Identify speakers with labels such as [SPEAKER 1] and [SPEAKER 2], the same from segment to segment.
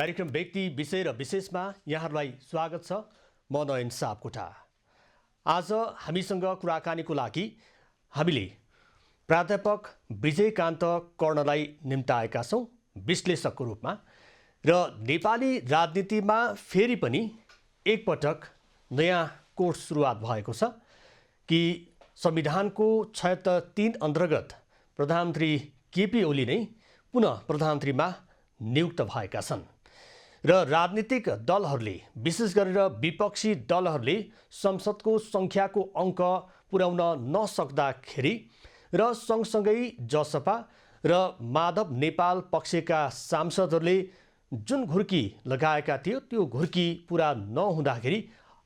[SPEAKER 1] कार्यक्रम व्यक्ति विषय र विशेषमा यहाँहरूलाई स्वागत छ। म नयन सापकोटा। आज हामीसँग कुराकानीको लागि हामीले प्राध्यापक विजयकान्त कर्णलाई निम्ताएका छौँ विश्लेषकको रूपमा। र नेपाली राजनीतिमा फेरि पनि एकपटक नयाँ कोर्स सुरुवात भएको छ कि संविधानको 76(3) अन्तर्गत प्रधानमन्त्री केपी ओली नै पुनः प्रधानमन्त्रीमा नियुक्त भएका छन्। र राजनीतिक दलहरूले विशेष गरेर विपक्षी दलहरूले संसदको सङ्ख्याको अङ्क पुर्याउन नसक्दाखेरि र सँगसँगै जसपा र माधव नेपाल पक्षका सांसदहरूले जुन घुर्की लगाएका थियो त्यो घुर्की पुरा नहुँदाखेरि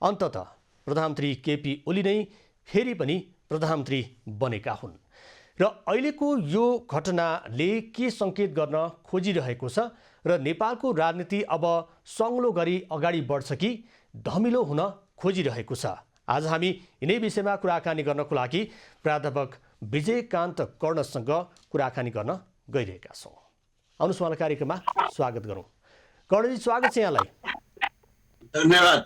[SPEAKER 1] अन्ततः प्रधानमन्त्री केपी ओली नै फेरि पनि प्रधानमन्त्री बनेका हुन्। र अहिलेको यो घटनाले के सङ्केत गर्न खोजिरहेको छ र नेपालको राजनीति अब सङ्लो गरी अगाडि बढ्छ कि धमिलो हुन खोजिरहेको छ। आज हामी यिनै विषयमा कुराकानी गर्नको लागि प्राध्यापक विजयकान्त कर्णसँग कुराकानी गर्न गइरहेका छौँ। आउनुहोस् उहाँलाई कार्यक्रममा स्वागत गरौँ। कर्णजी, स्वागत छ यहाँलाई।
[SPEAKER 2] धन्यवाद।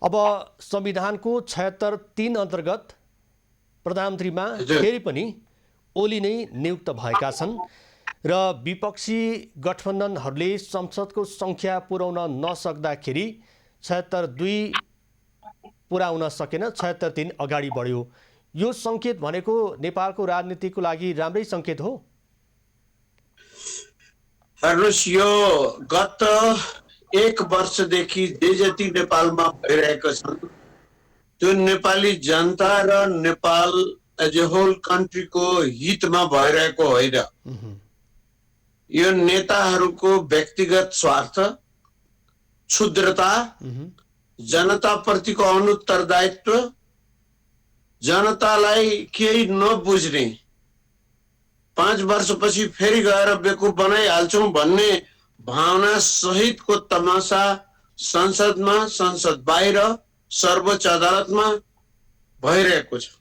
[SPEAKER 1] अब संविधानको 76(3) अन्तर्गत प्रधानमन्त्रीमा फेरि पनि ओली नै नियुक्त भएका छन् र विपक्षी गठबन्धनहरूले संसदको सङ्ख्या पुर्याउन नसक्दाखेरि 76(2) पुर्याउन सकेन, 76(3) अगाडि बढ्यो। यो सङ्केत भनेको नेपालको राजनीतिको लागि राम्रै सङ्केत हो?
[SPEAKER 2] हेर्नुहोस्, यो गत 1 वर्षदेखि जे जति नेपालमा भइरहेको छ त्यो नेपाली जनता र नेपाल एज ए होल कन्ट्रीको हितमा भइरहेको होइन। यो नेताहरूको व्यक्तिगत स्वार्थ, क्षुद्रता, जनताप्रतिको अनुत्तरदायित्व, जनतालाई केही नबुझ्ने, 5 वर्षपछि फेरि गएर बेकुफ बनाइहाल्छौँ भन्ने भावना सहितको तमासा संसदमा, संसद बाहिर, सर्वोच्च अदालतमा भइरहेको छ।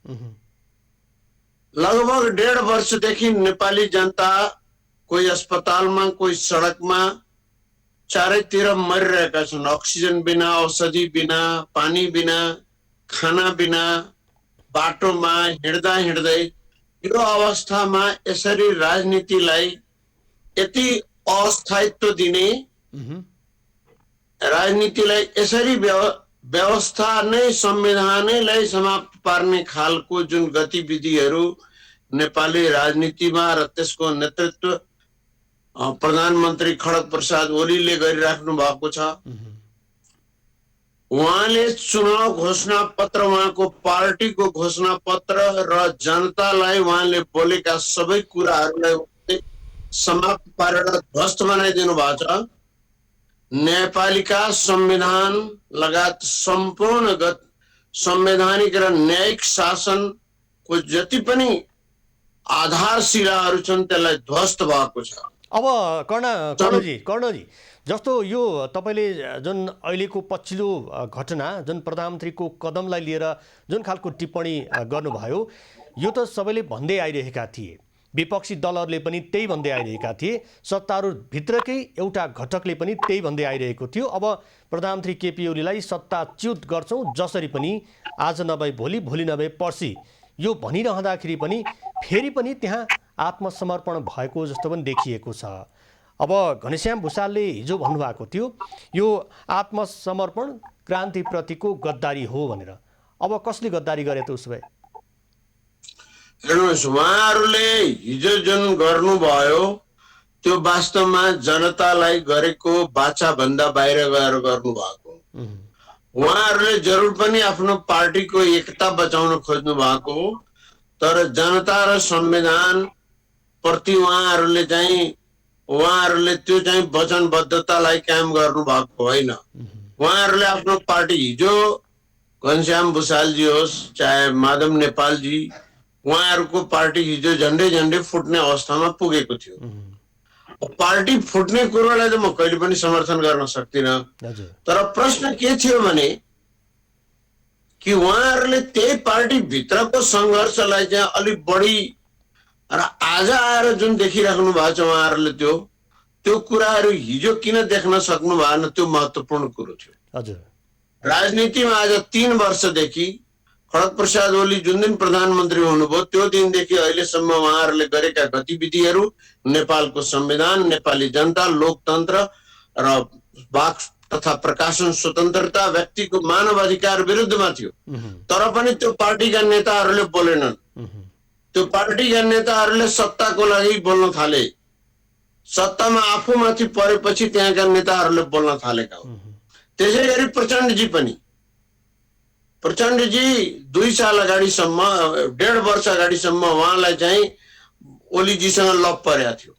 [SPEAKER 2] लगभग 1.5 वर्षदेखि नेपाली जनता कोही अस्पतालमा, कोही सडकमा, चारैतिर मरिरहेका छन्। अक्सिजन बिना, औषधि बिना, पानी बिना, खाना बिना, बाटोमा हिँड्दा हिँड्दै। यो अवस्थामा यसरी राजनीतिलाई यति अस्थायित्व दिने, राजनीतिलाई यसरी व्यवस्था नै, संविधानैलाई समाप्त पार्ने खालको जुन गतिविधिहरू नेपाली राजनीतिमा र त्यसको नेतृत्व प्रधानमन्त्री खड्ग प्रसाद ओलीले गरिराख्नु भएको छ। उहाँले चुनाव घोषणा पत्र, उहाँको पार्टीको घोषणा पत्र र जनतालाई उहाँले बोलेका सबै कुराहरूलाई समाप्त पारेर ध्वस्त बनाइदिनु भएको छ। न्यायपालिका, संविधान लगायत सम्पूर्ण संवैधानिक र न्यायिक शासनको जति पनि आधारशिलाहरू छन् त्यसलाई ध्वस्त भएको छ।
[SPEAKER 1] अब कर्णजी, जस्तो यो तपाईँले जुन अहिलेको पछिल्लो घटना, जुन प्रधानमन्त्रीको कदमलाई लिएर जुन खालको टिप्पणी गर्नुभयो, यो त सबैले भन्दै आइरहेका थिए, विपक्षी दलहरूले पनि त्यही भन्दै आइरहेका थिए, सत्तारूढभित्रकै एउटा घटकले पनि त्यही भन्दै आइरहेको थियो। अब प्रधानमन्त्री केपी ओलीलाई सत्ताच्युत गर्छौँ जसरी पनि, आज नभए भोलि, भोलि नभए पर्सि, यो भनिरहँदाखेरि पनि फेरि पनि त्यहाँ आत्मसमर्पण भएको जस्तो पनि देखिएको छ। अब घनश्याम भुसालले हिजो भन्नुभएको थियो यो आत्मसमर्पण क्रान्तिप्रतिको गद्दारी हो भनेर। अब कसले गद्दारी गरे त उसो भए?
[SPEAKER 2] हेर्नुहोस्, उहाँहरूले हिजो जुन गर्नुभयो त्यो वास्तवमा जनतालाई गरेको बाचा भन्दा बाहिर गएर गर्नुभएको। उहाँहरूले जरुर पनि आफ्नो पार्टीको एकता बचाउन खोज्नु भएको, तर जनता र संविधान प्रति उहाँहरूले त्यो चाहिँ वचनबद्धतालाई कायम गर्नु भएको होइन। उहाँहरूले आफ्नो पार्टी, हिजो घनश्याम भुसालजी होस् चाहे माधव नेपालजी, उहाँहरूको पार्टी हिजो झन्डै झन्डै फुट्ने अवस्थामा पुगेको थियो। पार्टी फुट्ने कुरोलाई त म कहिले पनि समर्थन गर्न सक्दिनँ, तर प्रश्न के थियो भने कि उहाँहरूले त्यही पार्टी भित्रको सङ्घर्षलाई चाहिँ अलिक बढी र आज आएर जुन देखिराख्नु भएको छ उहाँहरूले त्यो कुराहरू हिजो किन देख्न सक्नु भएन, त्यो महत्त्वपूर्ण कुरो थियो।
[SPEAKER 1] हजुर।
[SPEAKER 2] राजनीतिमा आज 3 वर्षदेखि खड्ग प्रसाद ओली जुन दिन प्रधानमन्त्री हुनुभयो त्यो दिनदेखि अहिलेसम्म उहाँहरूले गरेका गतिविधिहरू नेपालको संविधान, नेपाली जनता, लोकतन्त्र र वाक तथा प्रकाशन स्वतन्त्रता, व्यक्तिको मानव अधिकार विरुद्धमा थियो। तर पनि त्यो पार्टीका नेताहरूले बोलेनन्। त्यो पार्टीका नेताहरूले सत्ताको लागि बोल्न थाले। सत्तामा आफूमाथि परेपछि त्यहाँका नेताहरूले बोल्न थालेका हुन्। त्यसै गरी प्रचण्डजी पनि, प्रचण्डजी 2 साल अगाडिसम्म, 1.5 वर्ष अगाडिसम्म उहाँलाई चाहिँ ओलीजीसँग लप परेको थियो।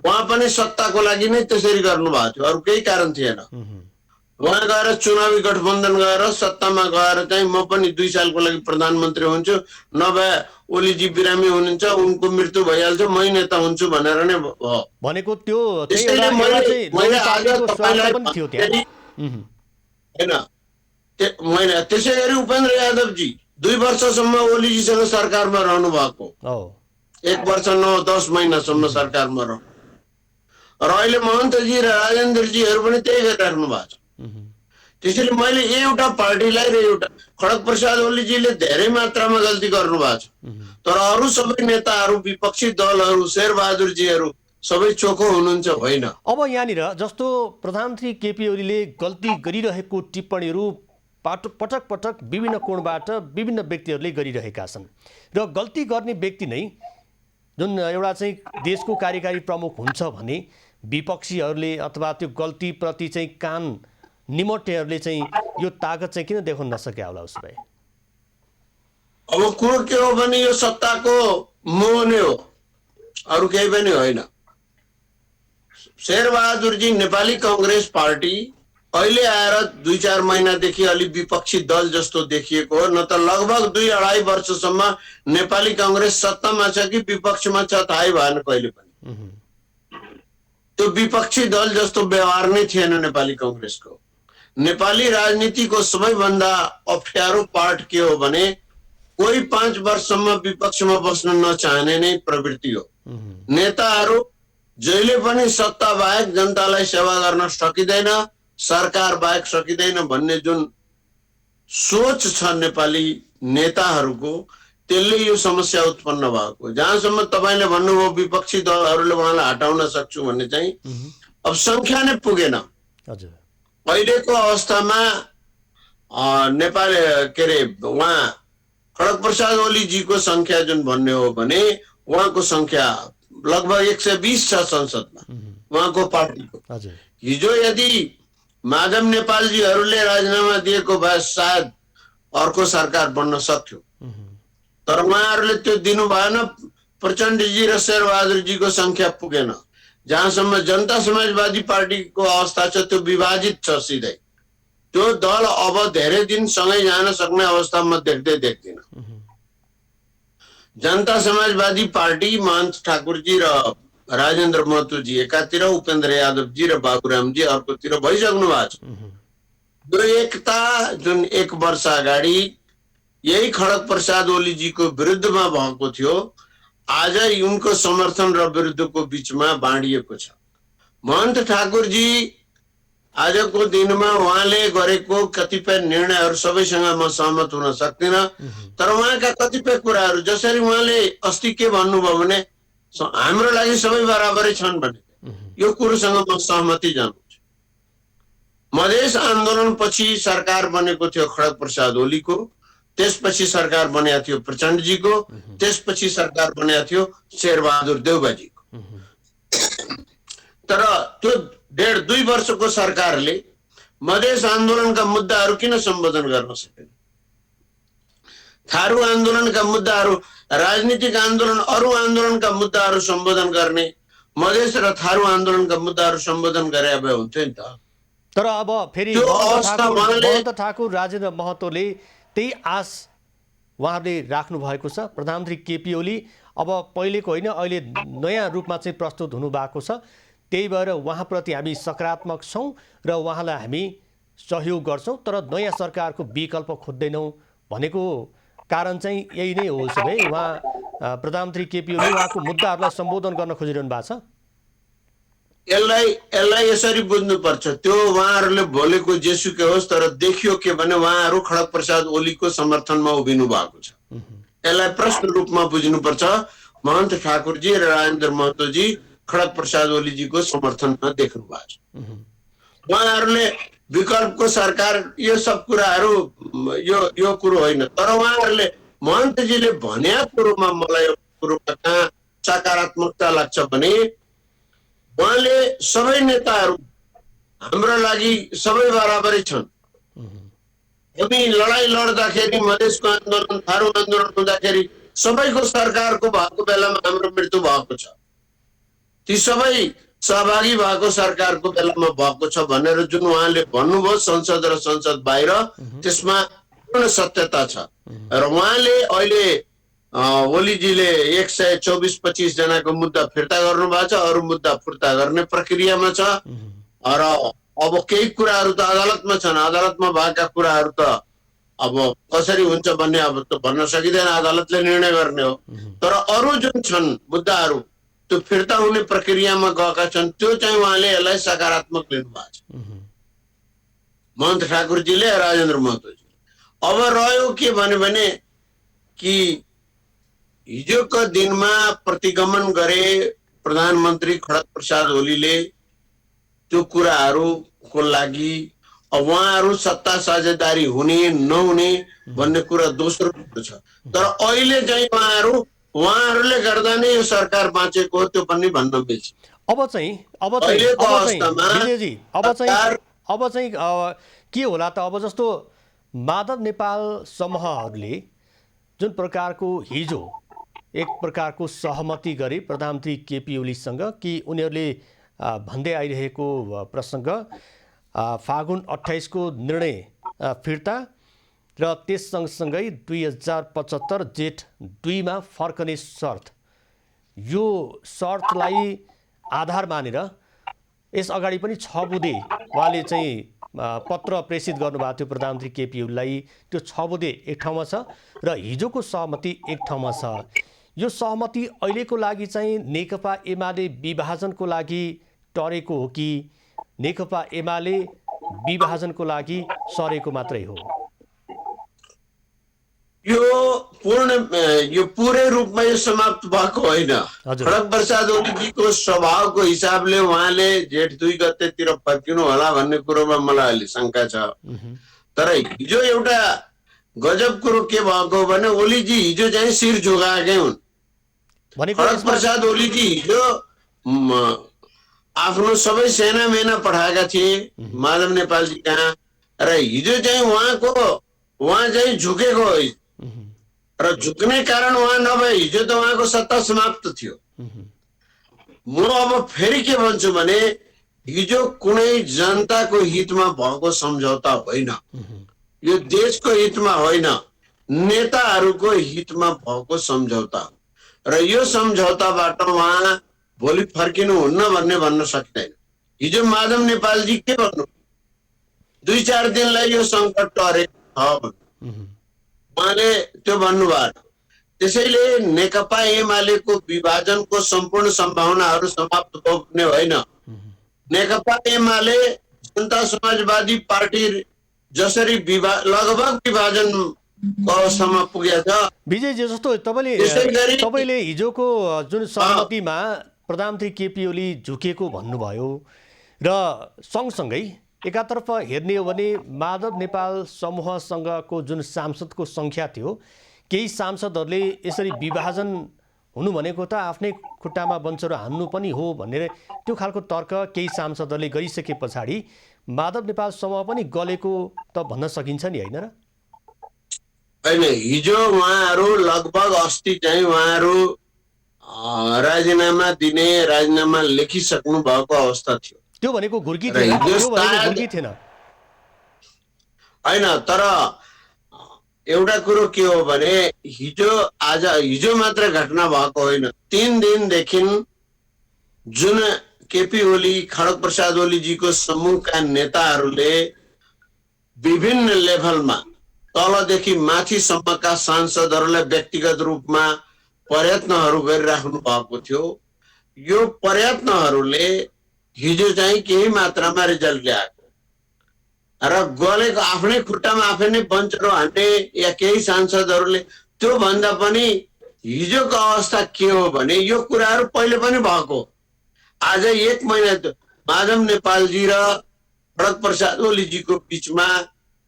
[SPEAKER 2] उहाँ पनि सत्ताको लागि नै त्यसरी गर्नुभएको थियो, अरू केही कारण थिएन। उहाँ गएर चुनावी गठबन्धन गएर सत्तामा गएर चाहिँ म पनि 2 सालको लागि प्रधानमन्त्री हुन्छु, नभए ओलीजी बिरामी हुनुहुन्छ, उनको मृत्यु भइहाल्छ, मै नेता हुन्छु भनेर नै भयो।
[SPEAKER 1] भनेको त्यो
[SPEAKER 2] त्यसैले मैले आज तपाईलाई होइन, त्यसै गरी उपेन्द्र यादवजी 2 वर्षसम्म ओलीजीसँग सरकारमा रहनु भएको, 1 वर्ष 9-10 महिनासम्म सरकारमा रहनु, र अहिले महन्तजी र राजेन्द्रजीहरू पनि त्यही गरिराख्नु भएको छ। त्यसैले मैले एउटा पार्टीलाई र एउटा खड्ग प्रसाद ओलीजीले धेरै मात्रामा गल्ती गर्नु भएको छ, तर अरू सबै नेताहरू, विपक्षी दलहरू, शेरबहादुरजीहरू सबै चोखो हुनुहुन्छ होइन।
[SPEAKER 1] अब यहाँनिर जस्तो प्रधानमन्त्री केपी ओलीले गल्ती गरिरहेको टिप्पणीहरू पटक पटक विभिन्न कोणबाट विभिन्न व्यक्तिहरूले गरिरहेका छन्, र गल्ती गर्ने व्यक्ति नै जुन एउटा चाहिँ देशको कार्यकारी प्रमुख हुन्छ भने विपक्षीहरूले अथवा त्यो गल्तीप्रति चाहिँ कान निमोट्नेहरूले चाहिँ यो ताकत चाहिँ किन देखाउन नसक्या होला उसो भए?
[SPEAKER 2] अब कुरो के हो भने यो सत्ताको मोह नै हो, अरू केही पनि होइन। शेरबहादुरजी नेपाली कांग्रेस पार्टी अहिले आएर 2-4 महिनादेखि अलि विपक्षी दल जस्तो देखिएको हो, न त लगभग 2-2.5 वर्षसम्म नेपाली कांग्रेस सत्तामा छ कि विपक्षमा छ थाहै भएन कहिले पनि। त्यो विपक्षी दल जस्तो व्यवहार नै थिएन नेपाली कांग्रेसको। नेपाली राजनीतिको सबैभन्दा अप्ठ्यारो पार्ट के हो भने कोही 5 वर्षसम्म विपक्षमा बस्न नचाहने नै प्रवृत्ति हो। नेताहरू जहिले पनि सत्ता बाहेक जनतालाई सेवा गर्न सकिँदैन, सरकार बाहेक सकिँदैन भन्ने जुन सोच छ नेपाली नेताहरूको, त्यसले यो समस्या उत्पन्न भएको। जहाँसम्म तपाईले भन्नुभयो विपक्षी दलहरूले उहाँलाई हटाउन सक्छु भन्ने चाहिँ अब संख्या नै पुगेन।
[SPEAKER 1] हजुर,
[SPEAKER 2] अहिलेको अवस्थामा नेपाल के अरे उहाँ खड्ग प्रसाद ओलीजीको संख्या जुन भन्ने हो भने उहाँको संख्या लगभग 120 छ संसदमा उहाँको पार्टीको। हिजो यदि माधव नेपालजीहरूले राजीनामा दिएको भए सायद अर्को सरकार बन्न सक्थ्यो, तर उहाँहरूले त्यो दिनु भएन। प्रचण्डजी र शेरबहादुरजीको संख्या पुगेन। जहाँसम्म जनता समाजवादी पार्टीको अवस्था छ त्यो विभाजित छ सिधै। त्यो दल अब धेरै दिन सँगै जान सक्ने अवस्थामा देख्दिन। जनता समाजवादी पार्टी महन्त ठाकुरजी र राजेन्द्र महतोजी एकातिर, उपेन्द्र यादवजी र बाबुरामजी अर्कोतिर भइसक्नु भएको छ। यो एकता जुन 1 वर्ष अगाडि यही खड्ग प्रसाद ओलीजीको विरुद्धमा भएको थियो, आज उनको समर्थन र विरुद्धको बीचमा बाँडिएको छ। महन्त ठाकुरजी आजको दिनमा उहाँले गरेको कतिपय निर्णयहरू सबैसँग म सहमत हुन सक्दिनँ, तर उहाँका कतिपय कुराहरू जसरी उहाँले अस्ति के भन्नुभयो भने हाम्रो लागि सबै बराबरै छन् भने यो कुरोसँग म सहमति जनाउँछु। मधेस आन्दोलन पछि सरकार बनेको थियो खड्ग प्रसाद ओलीको, त्यसपछि सरकार बनेको थियो प्रचण्डजीको, त्यसपछि सरकार बनेको थियो शेरबहादुर देउबाजीको। तर त्यो 1.5-2 वर्षको सरकारले मधेस आन्दोलनका मुद्दाहरू किन सम्बोधन गर्न सकेन? थारू आन्दोलनका मुद्दाहरू, राजनीतिक आन्दोलन, अरू आन्दोलनका मुद्दाहरू सम्बोधन गर्ने, मधेस र थारू आन्दोलनका मुद्दाहरू सम्बोधन गरे भए हुन्थ्यो नि त।
[SPEAKER 1] तर अब फेरि महन्त ठाकुर, राजेन्द्र महतोले त्यही आश उहाँहरूले राख्नु भएको छ। प्रधानमन्त्री केपी ओली अब पहिलेको होइन, अहिले नयाँ रूपमा चाहिँ प्रस्तुत हुनु भएको छ। त्यही भएर उहाँप्रति हामी सकारात्मक छौँ र उहाँलाई हामी सहयोग गर्छौँ, तर नयाँ सरकारको विकल्प खोज्दैनौँ भनेको कारण चाहिँ यही नै हो। उसो भए उहाँ प्रधानमन्त्री केपी ओली उहाँको मुद्दाहरूलाई सम्बोधन गर्न खोजिरहनु भएको छ।
[SPEAKER 2] यसलाई यसरी बुझ्नुपर्छ। त्यो उहाँहरूले बोलेको जेसुकै होस्, तर देखियो के भने उहाँहरू खड्ग प्रसाद ओलीको समर्थनमा उभिनु भएको छ। यसलाई प्रश्न रूपमा बुझ्नुपर्छ। महन्त ठाकुरजी र राजेन्द्र महतोजी खड्ग प्रसाद ओलीजीको समर्थनमा देख्नु भएको छ। उहाँहरूले विकल्पको सरकार यो सब कुराहरू यो कुरो होइन, तर उहाँहरूले महन्तजीले भने कुरोमा मलाई एउटा कुरोमा कहाँ सकारात्मकता लाग्छ भने उहाँले सबै नेताहरू हाम्रो लागि सबै बराबरै छन्। हामी लडाईँ लड्दाखेरि, मधेसको आन्दोलन, थारू आन्दोलन हुँदाखेरि सबैको सरकारको भएको बेलामा हाम्रो मृत्यु भएको छ। ती सबै सहभागी भएको सरकारको बेलामा भएको छ भनेर जुन उहाँले भन्नुभयो संसद र संसद बाहिर, त्यसमा पूर्ण सत्यता छ। र उहाँले अहिले ओलीजीले 124-25 जनाको मुद्दा फिर्ता गर्नु भएको छ, अरू मुद्दा फिर्ता गर्ने प्रक्रियामा छ। र अब केही कुराहरू त अदालतमा छन्। अदालतमा भएका कुराहरू त अब कसरी हुन्छ भन्ने अब त भन्न सकिँदैन, अदालतले निर्णय गर्ने हो। तर अरू जुन छन् मुद्दाहरू त्यो फिर्ता हुने प्रक्रियामा गएका छन्, त्यो चाहिँ उहाँले यसलाई सकारात्मक लिनु भएको छ, महन्त ठाकुरजीले, राजेन्द्र महतोजी। अब रह्यो के भने कि हिजोको दिनमा प्रतिगमन गरे प्रधानमन्त्री खड्ग प्रसाद ओलीले त्यो कुराहरूको लागि अब उहाँहरू सत्ता साझेदारी हुने नहुने भन्ने कुरा दोस्रो कुरो छ। तर अहिले चाहिँ उहाँहरूले गर्दा नै यो सरकार बाँचेको हो, त्यो पनि भन्न मिल्छ।
[SPEAKER 1] अब चाहिँ के होला त? अब जस्तो माधव नेपाल समूहहरूले जुन प्रकारको हिजो एक प्रकारको सहमति गरे प्रधानमन्त्री केपी ओलीसँग कि उनीहरूले भन्दै आइरहेको प्रसङ्ग फागुन 28 को निर्णय फिर्ता र त्यस सँगसँगै 2075 जेठ 2 मा फर्कने शर्त, यो शर्तलाई आधार मानेर यस अगाडि पनि 6 बुँदे उहाँले चाहिँ पत्र प्रेषित गर्नुभएको थियो प्रधानमन्त्री केपी ओलीलाई। त्यो 6 बुँदे एक ठाउँमा छ र हिजोको सहमति एक ठाउँमा छ। यो सहमति अहिलेको लागि चाहिँ नेकपा एमाले विभाजनको लागि टरेको हो कि नेकपा एमाले विभाजनको लागि सरेको मात्रै हो?
[SPEAKER 2] यो पूरै रूपमा यो समाप्त भएको होइन। खड्ग प्रसाद ओलीजीको स्वभावको हिसाबले उहाँले जेठ 2 गतेतिर फर्किनु होला भन्ने कुरोमा मलाई अलि शङ्का छ। तर हिजो एउटा गजब कुरो के भएको भने ओलीजी हिजो चाहिँ शिर झुकाएकै हुन्। खड्ग प्रसाद ओलीजी हिजो आफ्नो सबै सेना मेना पठाएका थिए माधव नेपालजी कहाँ, र हिजो चाहिँ उहाँ चाहिँ झुकेको हो। र झुक्ने कारण उहाँ नभए हिजो त उहाँको सत्ता समाप्त थियो। म अब फेरि के भन्छु भने हिजो कुनै जनताको हितमा भएको सम्झौता होइन, यो देशको हितमा होइन, नेताहरूको हितमा भएको सम्झौता। र यो सम्झौताबाट उहाँ भोलि फर्किनुहुन्न भन्ने भन्न सक्दैन। हिजो माधव नेपालजी के भन्नु, 2-4 दिनलाई यो सङ्कट टरेको छ, उहाँले त्यो भन्नुभयो। त्यसैले नेकपा एमालेको विभाजनको सम्पूर्ण सम्भावनाहरू समाप्त हुने होइन। नेकपा एमाले जनता समाजवादी पार्टी जसरी लगभग विभाजनको अवस्थामा पुगेको छ।
[SPEAKER 1] विजयजी, जस्तो तपाईँले हिजोको जुन सहमतिमा प्रधानमन्त्री केपी ओली झुकेको भन्नुभयो र सँगसँगै एकातर्फ हेर्ने हो भने माधव नेपाल समूहसँगको जुन सांसदको सङ्ख्या थियो, केही सांसदहरूले यसरी विभाजन हुनु भनेको त आफ्नै खुट्टामा बन्चरो हान्नु पनि हो भनेर त्यो खालको तर्क केही सांसदहरूले गरिसके पछाडि माधव नेपाल समूह पनि गलेको त भन्न सकिन्छ नि, होइन र?
[SPEAKER 2] होइन, हिजो उहाँहरू लगभग अस्ति चाहिँ उहाँहरू राजीनामा लेखिसक्नु भएको अवस्था थियो।
[SPEAKER 1] त्यो भनेको घुर्की थिएन
[SPEAKER 2] होइन। तर एउटा कुरो के हो भने हिजो मात्र घटना भएको होइन। 3 दिनदेखि जुन केपी ओली खड्ग प्रसाद ओलीजीको समूहका नेताहरूले विभिन्न लेभलमा तलदेखि माथिसम्मका सांसदहरूलाई व्यक्तिगत रूपमा प्रयत्नहरू गरिराख्नु भएको थियो, यो प्रयत्नहरूले हिजो चाहिँ केही मात्रामा रिजल्ट ल्याएको र गलेको आफ्नै खुट्टामा आफै नै बन्चरो हान्ने या केही सांसदहरूले त्यो भन्दा पनि हिजोको अवस्था के हो भने यो कुराहरू पहिले पनि भएको। आज 1 महिना माधव नेपालजी र खड्ग प्रसाद ओलीजीको बीचमा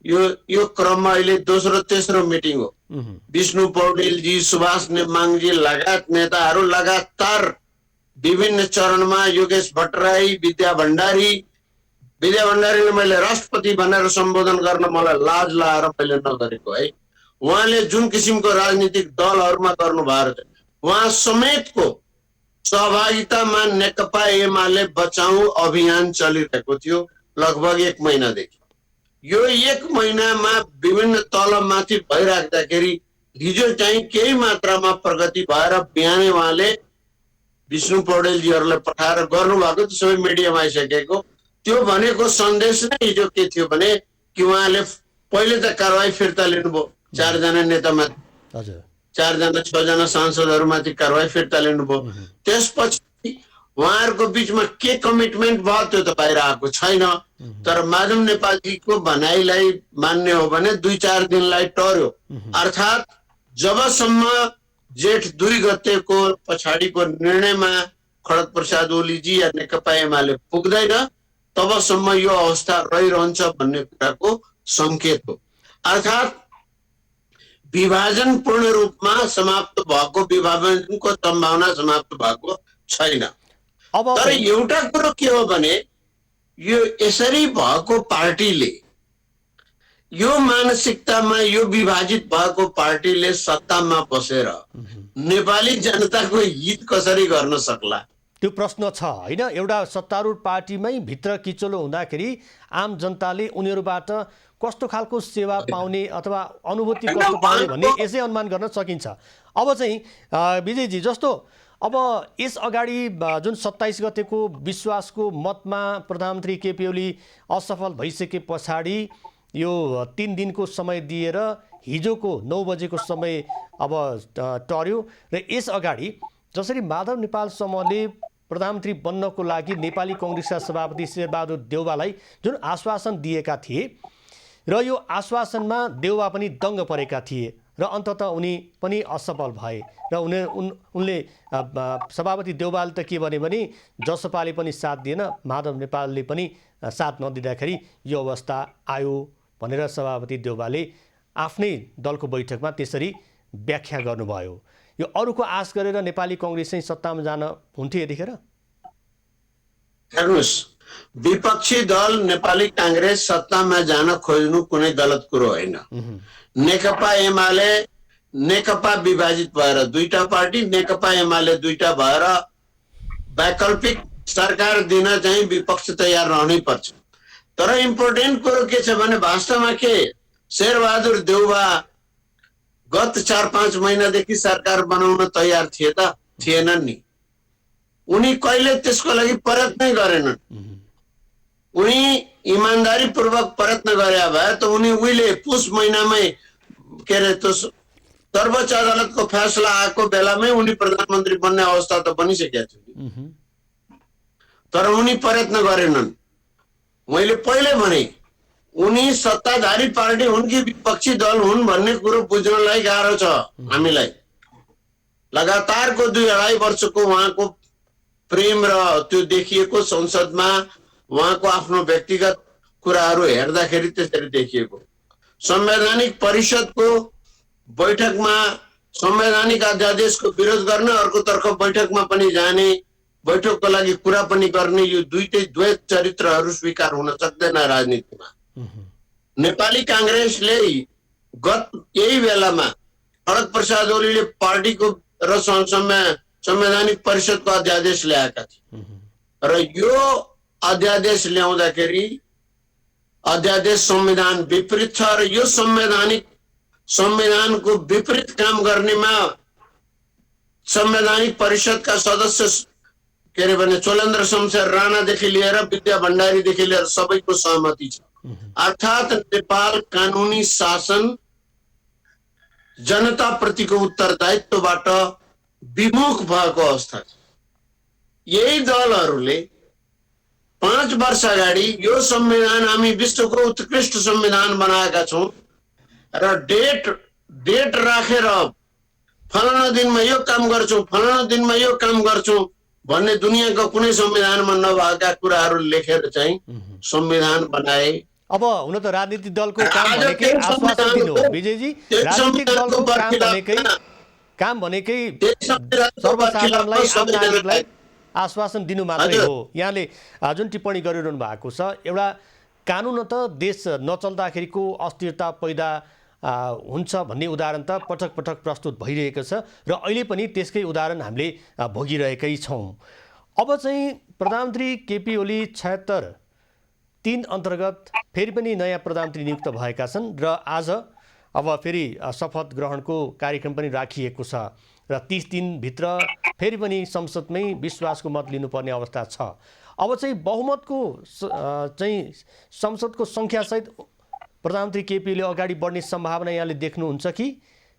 [SPEAKER 2] यो क्रममा अहिले दोस्रो तेस्रो मिटिङ हो। विष्णु पौडेलजी, सुभाष नेमाङजी लगायत नेताहरू लगातार विभिन्न चरणमा, योगेश भट्टराई, विद्या भण्डारीले मैले राष्ट्रपति भनेर सम्बोधन गर्न मलाई लाज लाएर मैले नगरेको है। उहाँले जुन किसिमको राजनीतिक दलहरूमा गर्नुभएको थियो, उहाँ समेतको सहभागितामा नेकपा एमाले बचाऊ अभियान चलिरहेको थियो लगभग 1 महिनादेखि। यो 1 महिनामा विभिन्न तलमाथि भइराख्दाखेरि हिजो चाहिँ केही मात्रामा प्रगति भएर बिहानै उहाँले विष्णु पौडेलजीहरूलाई पठाएर गर्नुभएको त्यो सबै मिडियामा आइसकेको। त्यो भनेको सन्देश नै हिजो के थियो भने कि उहाँले पहिले त कारवाही फिर्ता लिनुभयो 4 जना नेतामाथि, 4 जना 6 जना सांसदहरूमाथि कारवाही फिर्ता लिनुभयो। त्यसपछि उहाँहरूको बीचमा के कमिटमेन्ट भयो त्यो त बाहिर आएको छैन। तर माधव नेपालजीको भनाइलाई मान्ने हो भने 2-4 दिनलाई टर्यो। अर्थात् जबसम्म जेठ 2 गतेको पछाडिको निर्णयमा खड्ग प्रसाद ओलीजी या नेकपा एमाले पुग्दैन तबसम्म यो अवस्था रहिरहन्छ भन्ने कुराको संकेत हो। अर्थात् विभाजन पूर्ण रूपमा समाप्त भएको, विभाजनको सम्भावना समाप्त भएको छैन। तर एउटा कुरो के हो भने यो यसरी भएको पार्टीले, यो मानसिकतामा यो विभाजित भएको पार्टीले सत्तामा बसेर नेपाली जनताको हित कसरी गर्न सक्ला
[SPEAKER 1] त्यो प्रश्न छ हैन। एउटा सत्तारूढ पार्टीमै भित्र किचलो हुँदाखेरि आम जनताले उनीहरूबाट कस्तो खालको सेवा पाउने अथवा अनुभूति कस्तो पाउने भन्ने यसै अनुमान गर्न सकिन्छ। अब चाहिँ विजयजी जस्तो अब यस अगाडि जुन 27 गतेको विश्वासको मतमा प्रधानमन्त्री केपी ओली असफल भइसके पछाडि यो 3 दिनको समय दिएर हिजोको 9 बजेको समय अब टर्यो र यस अगाडि जसरी माधव नेपाल समूहले प्रधानमन्त्री बन्नको लागि नेपाली कांग्रेसका सभापति शेरबहादुर देउवालाई जुन आश्वासन दिएका थिए र यो आश्वासनमा देउवा पनि दङ्ग परेका थिए र अन्ततः उनी पनि असफल भए र उनले सभापति देउवाले त के भने जसपाले पनि साथ दिएन, माधव नेपालले पनि साथ नदिँदाखेरि यो अवस्था आयो भनेर सभापति देउवाले आफ्नै दलको बैठकमा त्यसरी व्याख्या गर्नुभयो। यो अरूको आश गरेर नेपाली कांग्रेस चाहिँ सत्तामा जान हुन्थ्यो यतिखेर?
[SPEAKER 2] हेर्नुस्, विपक्षी दल नेपाली कांग्रेस सत्तामा जान खोज्नु कुनै गलत कुरो होइन। नेकपा एमाले, नेकपा विभाजित भएर 2टा पार्टी, नेकपा एमाले 2टा भएर वैकल्पिक सरकार दिन चाहिँ विपक्ष तयार रहनै पर्छ। तर इम्पोर्टेन्ट कुरो के छ भने वास्तवमा के शेरबहादुर देउवा गत 4-5 महिनादेखि सरकार बनाउन तयार थिए त? थिएनन् नि। उनी कहिले त्यसको लागि प्रयत्न गरेनन्। उनी इमानदारी पूर्वक प्रयत्न गरे भए त उनी उहिले पुस महिनामै के अरे त्यो सर्वोच्च अदालतको फैसला आएको बेलामै उनी प्रधानमन्त्री बन्ने अवस्था त बनिसकेका थियो। तर उनी प्रयत्न गरेनन्। मैले पहिले भने उनी सत्ताधारी पार्टी हुन् कि विपक्षी दल हुन् भन्ने कुरो बुझ्नलाई गाह्रो छ हामीलाई। लगातारको 2-2.5 वर्षको उहाँको प्रेम र त्यो देखिएको संसदमा उहाँको आफ्नो व्यक्तिगत कुराहरू हेर्दाखेरि त्यसरी देखिएको। संवैधानिक परिषदको बैठकमा संवैधानिक अध्यादेशको विरोध गर्ने, अर्कोतर्फ बैठकमा पनि जाने, बैठकको लागि कुरा पनि गर्ने, यो दुईटै द्वैत चरित्रहरू स्वीकार हुन सक्दैन राजनीतिमा। नेपाली कांग्रेसले गत यही बेलामा खड्ग प्रसाद ओलीले पार्टीको र संवैधानिक परिषदको अध्यादेश ल्याएका थिए र यो अध्यादेश ल्याउँदाखेरि अध्यादेश संविधान विपरीत छ र यो संविधानको विपरीत काम गर्नेमा संवैधानिक परिषदका सदस्य के अरे भने चोलेन्द्र शमशेर राणादेखि लिएर विद्या भण्डारीदेखि लिएर सबैको सहमति छ। अर्थात् नेपाल कानुनी शासन जनता प्रतिको उत्तरदायित्वबाट विमुख भएको अवस्था छ। यही दलहरूले 5 वर्ष अगाडि यो संविधान हामी विश्वको उत्कृष्ट संविधान बनाएका छौं र डेट राखेर फलाना दिनमा यो काम गर्छौं, फलाना दिनमा यो काम गर्छौं भन्ने दुनियाँको कुनै संविधानमा नभएका कुराहरू लेखेर चाहिँ संविधान बनाए।
[SPEAKER 1] अब हुन त राजनीतिक दलको काम भनेकै आश्वासन दिनु हो विजयजी। राजनीतिक दलको काम भनेकै सर्वसाधारणलाई, आम नागरिकलाई आश्वासन दिनु मात्रै हो। यहाँले जुन टिप्पणी गरिरहनु भएको छ, एउटा कानुन त देश नचल्दाखेरिको अस्थिरता पैदा हुन्छ भन्ने उदाहरण त पटक पटक प्रस्तुत भइरहेको छ र अहिले पनि त्यसकै उदाहरण हामीले भोगिरहेकै छौँ। अब चाहिँ प्रधानमन्त्री केपी ओली 76(3) अन्तर्गत फेरि पनि नयाँ प्रधानमन्त्री नियुक्त भएका छन् र आज अब फेरि शपथ ग्रहणको कार्यक्रम पनि राखिएको छ र 30 दिनभित्र फेरि पनि संसदमै विश्वासको मत लिनुपर्ने अवस्था छ। अब चाहिँ बहुमतको चाहिँ संसदको सङ्ख्यासहित प्रधानमन्त्री केपी ओली अगाडि बढ्ने सम्भावना यहाँले देख्नुहुन्छ कि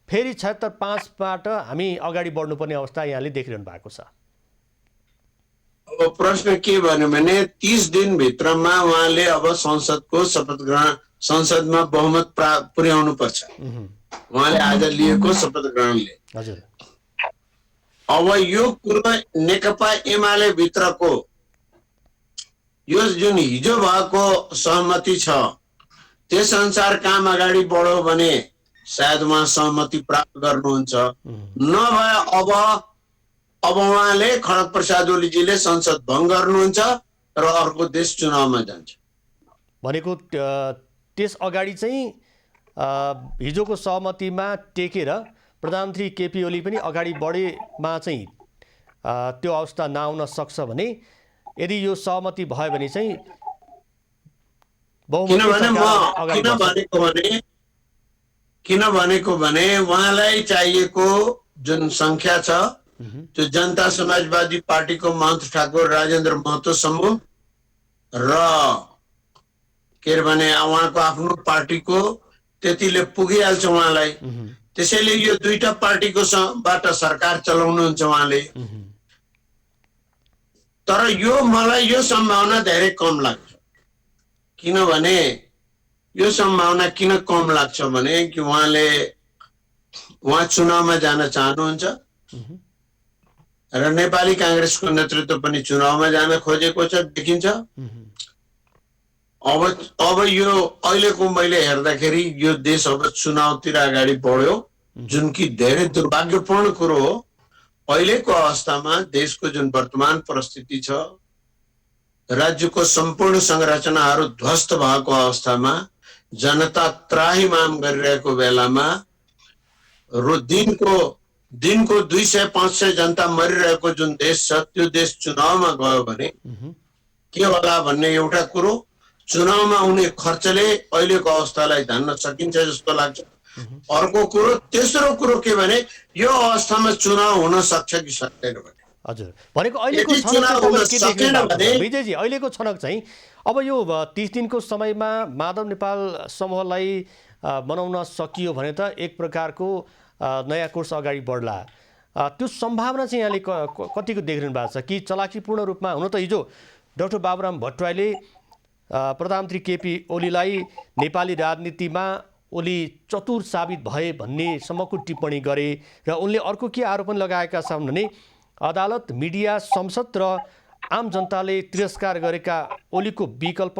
[SPEAKER 1] फेरि 76(5)बाट हामी अगाडि बढ्नुपर्ने अवस्था यहाँले देखिरहनु भएको छ?
[SPEAKER 2] अब प्रश्न के भन्यो भने 30 दिनभित्रमा उहाँले अब संसदको शपथ ग्रहण, संसदमा बहुमत पुर्याउनु पर्छ। उहाँले आज लिएको शपथ ग्रहणले।
[SPEAKER 1] हजुर,
[SPEAKER 2] अब यो कुरो नेकपा एमाले भित्रको यो जुन हिजो भएको सहमति छ त्यस अनुसार काम अगाडि बढ्यो भने सायद उहाँ सहमति प्राप्त गर्नुहुन्छ। नभए अब उहाँले खड्ग प्रसाद ओलीजीले संसद भङ्ग गर्नुहुन्छ र अर्को देश चुनावमा जान्छ।
[SPEAKER 1] भनेको त्यस अगाडि चाहिँ हिजोको सहमतिमा टेकेर प्रधानमन्त्री केपी ओली पनि अगाडि बढेमा चाहिँ त्यो अवस्था नआउन सक्छ भने यदि यो सहमति भयो भने चाहिँ
[SPEAKER 2] किन भनेको भने उहाँलाई चाहिएको जुन संख्या छ त्यो जनता समाजवादी पार्टीको महन्त ठाकुर राजेन्द्र महतो समूह र के भने उहाँको आफ्नो पार्टीको त्यतिले पुगिहाल्छ उहाँलाई। त्यसैले यो दुईटा पार्टीको बाट सरकार चलाउनुहुन्छ उहाँले। तर यो मलाई यो सम्भावना धेरै कम लाग्छ। किनभने यो सम्भावना किन कम लाग्छ भने कि उहाँ चुनावमा जान चाहनुहुन्छ र नेपाली कांग्रेसको नेतृत्व पनि चुनावमा जान खोजेको छ देखिन्छ। अब यो अहिलेको मैले हेर्दाखेरि यो देश अब चुनावतिर अगाडि बढ्यो, जुन कि धेरै दुर्भाग्यपूर्ण कुरो हो। अहिलेको अवस्थामा देशको जुन वर्तमान परिस्थिति छ, राज्यको सम्पूर्ण संरचनाहरू ध्वस्त भएको अवस्थामा जनता त्राहिमाम गरिरहेको बेलामा दिनको 200-500 जनता मरिरहेको जुन देश छ त्यो देश चुनावमा गयो भने के होला भन्ने एउटा कुरो, चुनावमा हुने खर्चले अहिलेको अवस्थालाई धान्न सकिन्छ जस्तो लाग्छ। अर्को कुरो, तेस्रो कुरो के भने यो अवस्थामा चुनाव हुन सक्छ कि सक्दैन भने।
[SPEAKER 1] हजुर, भनेको अहिलेको विजयजी अहिलेको छनक चाहिँ अब यो 30 दिनको समयमा माधव नेपाल समूहलाई बनाउन सकियो भने त एक प्रकारको नयाँ कोर्स अगाडि बढ्ला। त्यो सम्भावना चाहिँ यहाँले कतिको देखिरहनु भएको छ कि चलाखीपूर्ण रूपमा? हुन त हिजो डाक्टर बाबुराम भट्टराईले प्रधानमन्त्री केपी ओलीलाई नेपाली राजनीतिमा ओली चतुर साबित भए भन्ने सम्मको टिप्पणी गरे र उनले अर्को के आरोप पनि लगाएका छन् भने अदालत, मिडिया, संसद र आम जनताले तिरस्कार गरेका ओलीको विकल्प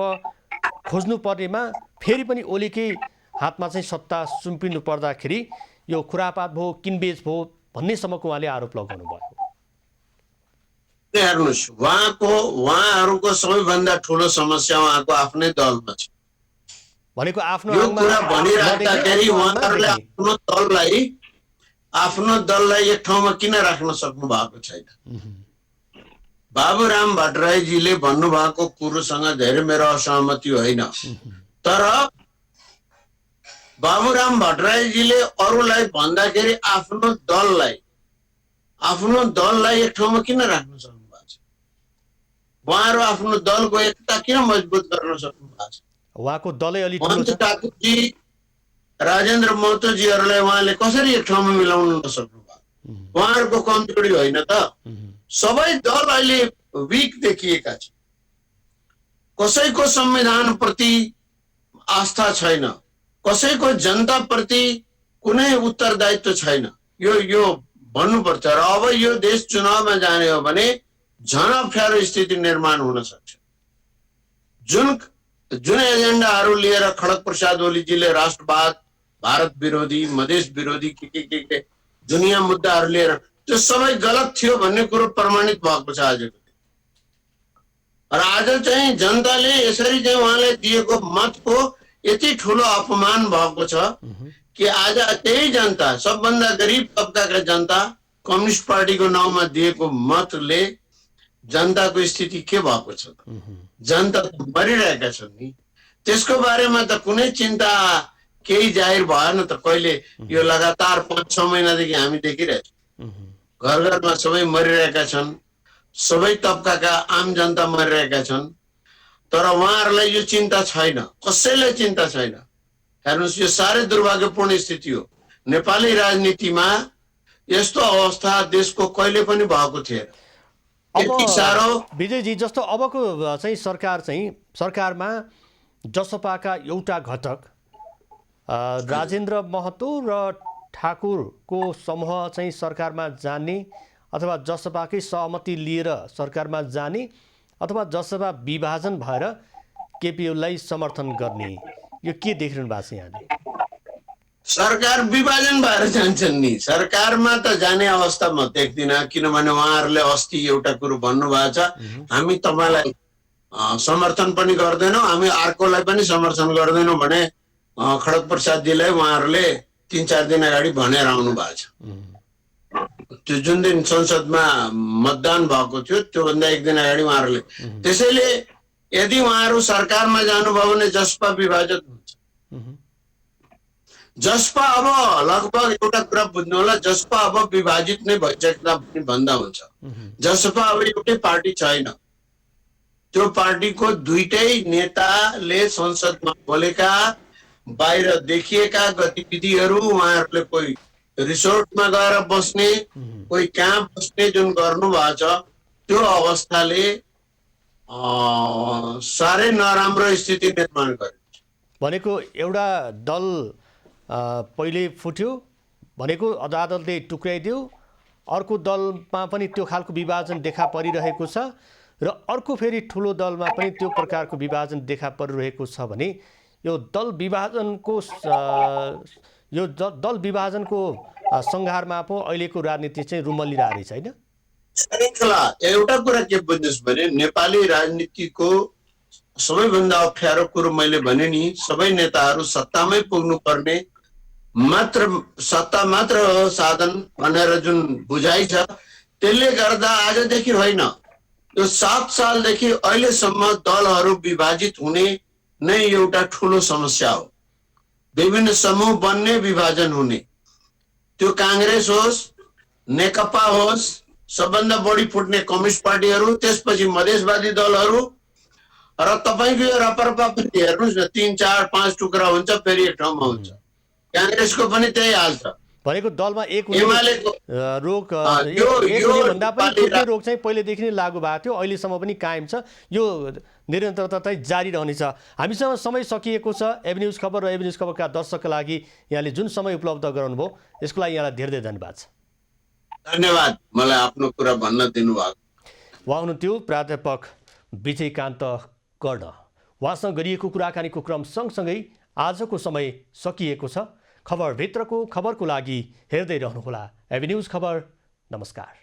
[SPEAKER 1] खोज्नु पर्नेमा फेरि पनि ओलीकै हातमा चाहिँ सत्ता सुम्पिनु पर्दाखेरि यो खुरापात भयो, किनबेच भयो भन्ने सम्मको उहाँले आरोप लगाउनु भयो।
[SPEAKER 2] हेर्नुहोस्, उहाँहरूको सबैभन्दा ठुलो समस्या उहाँको आफ्नै दलमा छ।
[SPEAKER 1] भनेको आफ्नो
[SPEAKER 2] यो कुरा भनिराख्दाखेरि उहाँहरूले आफ्नो दललाई एक ठाउँमा किन राख्न सक्नु भएको छैन? बाबुराम भट्टराईजीले भन्नुभएको कुरोसँग धेरै मेरो असहमति होइन, तर बाबुराम भट्टराईजीले अरूलाई भन्दाखेरि आफ्नो दललाई एक ठाउँमा किन राख्न सक्नु भएको छ? उहाँहरू आफ्नो दलको एकता किन मजबुत गर्न सक्नु भएको छ?
[SPEAKER 1] उहाँको दलै अलि ठुलो छ।
[SPEAKER 2] ठाकुरजी, राजेन्द्र महतोजीहरूलाई उहाँले कसरी एक ठाउँमा मिलाउन नसक्नु भयो? उहाँहरूको कमजोरी होइन त? सबै दल अहिले विक देखिएका छन्। कसैको संविधानप्रति आस्था छैन, कसैको जनताप्रति कुनै उत्तरदायित्व छैन। यो भन्नुपर्छ। र अब यो देश चुनावमा जाने हो भने झन अप्ठ्यारो स्थिति निर्माण हुन सक्छ। जुन एजेन्डाहरू लिएर खड्ग प्रसाद ओलीजीले राष्ट्रवाद, भारत विरोधी, मधेस विरोधी के दुनियाँ मुद्दाहरू लिएर, त्यो सबै गलत थियो भन्ने कुरो प्रमाणित भएको छ आजको। र आज चाहिँ जनताले यसरी चाहिँ उहाँलाई दिएको मतको यति ठुलो अपमान भएको छ कि आज त्यही जनता, सबभन्दा गरिब तबकाका जनता, कम्युनिस्ट पार्टीको नाउँमा दिएको मतले जनताको स्थिति के भएको छ? जनता मरिरहेका छन् नि। त्यसको बारेमा त कुनै चिन्ता केही जाहिर भएन त। कहिले यो लगातार 5-6 महिनादेखि हामी देखिरहेछौँ। घर घरमा सबै मरिरहेका छन्, सबै तबकाका आम जनता मरिरहेका छन्, तर उहाँहरूलाई यो चिन्ता छैन, कसैलाई चिन्ता छैन। हेर्नुहोस्, यो साह्रै दुर्भाग्यपूर्ण स्थिति हो। नेपाली राजनीतिमा यस्तो अवस्था देशको कहिले पनि भएको थिएन। यति साह्रो
[SPEAKER 1] विजयजी, जस्तो अबको चाहिँ सरकारमा जसपाका एउटा घटक राजेन्द्र महतो र ठाकुरको समूह चाहिँ सरकारमा जाने, अथवा जसपाकै सहमति लिएर सरकारमा जाने, अथवा जसपा विभाजन भएर केपी ओलीलाई समर्थन गर्ने, यो के देखिरहनु भएको छ यहाँले?
[SPEAKER 2] सरकार विभाजन भएर जान्छन् नि। सरकारमा त जाने अवस्था म देख्दिनँ, किनभने उहाँहरूले अस्ति एउटा कुरो भन्नुभएको छ, हामी तपाईँलाई समर्थन पनि गर्दैनौँ, हामी अर्कोलाई पनि समर्थन गर्दैनौँ भने खड्ग प्रसादजीलाई उहाँहरूले 3-4 दिन अगाडि भनेर आउनु भएको छ। त्यो जुन दिन संसदमा मतदान भएको थियो त्योभन्दा 1 दिन अगाडि उहाँहरूले। त्यसैले यदि उहाँहरू सरकारमा जानुभयो भने जसपा विभाजन हुन्छ। जसपा अब लगभग एउटा कुरा बुझ्नु होला, जसपा अब विभाजित नै भइसक्दा पनि भन्दा हुन्छ। जसपा अब एउटै पार्टी छैन। त्यो पार्टीको दुईटै नेताले संसदमा बोलेका, बाहिर देखिएका गतिविधिहरू, उहाँहरूले कोही रिसोर्टमा गएर बस्ने, कोही कहाँ बस्ने जुन गर्नु भएको छ, त्यो अवस्थाले साह्रै नराम्रो स्थिति निर्माण गर्यो।
[SPEAKER 1] भनेको एउटा दल पहिले फुट्यो, भनेको अदालतले टुक्राइदियो, अर्को दलमा पनि त्यो खालको विभाजन देखा परिरहेको छ, र अर्को फेरि ठुलो दलमा पनि त्यो प्रकारको विभाजन देखा परिरहेको छ भने यो दल विभाजनको सङ्घारमा पो अहिलेको राजनीति चाहिँ रुमल्लिरहेको छैन।
[SPEAKER 2] श्रृङ्खला एउटा कुरा के बुझ्नुहोस् भने नेपाली राजनीतिको सबैभन्दा अप्ठ्यारो कुरो मैले भने नि, सबै नेताहरू सत्तामै पुग्नु पर्ने, सत्ता मात्र साधन भनेर जुन बुझाइ छ, त्यसले गर्दा आजदेखि होइन, यो 7 सालदेखि अहिलेसम्म दलहरू विभाजित हुने नै एउटा ठुलो समस्या हो। विभिन्न समूह बन्ने, विभाजन हुने, त्यो काङ्ग्रेस होस्, नेकपा होस्, सबभन्दा बढी फुट्ने कम्युनिस्ट पार्टीहरू, त्यसपछि मधेसवादी दलहरू, र तपाईँको यो रपरपा पनि हेर्नुहोस् न, 3-4-5 टुक्रा हुन्छ, फेरि एक ठाउँमा हुन्छ। काङ्ग्रेसको पनि त्यही हाल छ।
[SPEAKER 1] भनेको दलमा एक रोग भन्दा पनि थुप्रै रोग चाहिँ पहिलेदेखि नै लागू भएको थियो, अहिलेसम्म पनि कायम छ। यो निरन्तरता चाहिँ जारी रहनेछ। हामीसँग समय सकिएको छ। एभि न्युज खबर र एभि न्युज खबरका दर्शकका लागि यहाँले जुन समय उपलब्ध गराउनुभयो यसको लागि यहाँलाई धेरै धेरै धन्यवाद छ।
[SPEAKER 2] धन्यवाद, मलाई आफ्नो कुरा भन्न दिनुभएको।
[SPEAKER 1] उहाँ हुनुहुन्थ्यो प्राध्यापक विजयकान्त कर्ण। उहाँसँग गरिएको कुराकानीको क्रम सँगसँगै आजको समय सकिएको छ। खबरभित्रको खबरको लागि हेर्दै रहनुहोला एभि न्युज खबर। नमस्कार।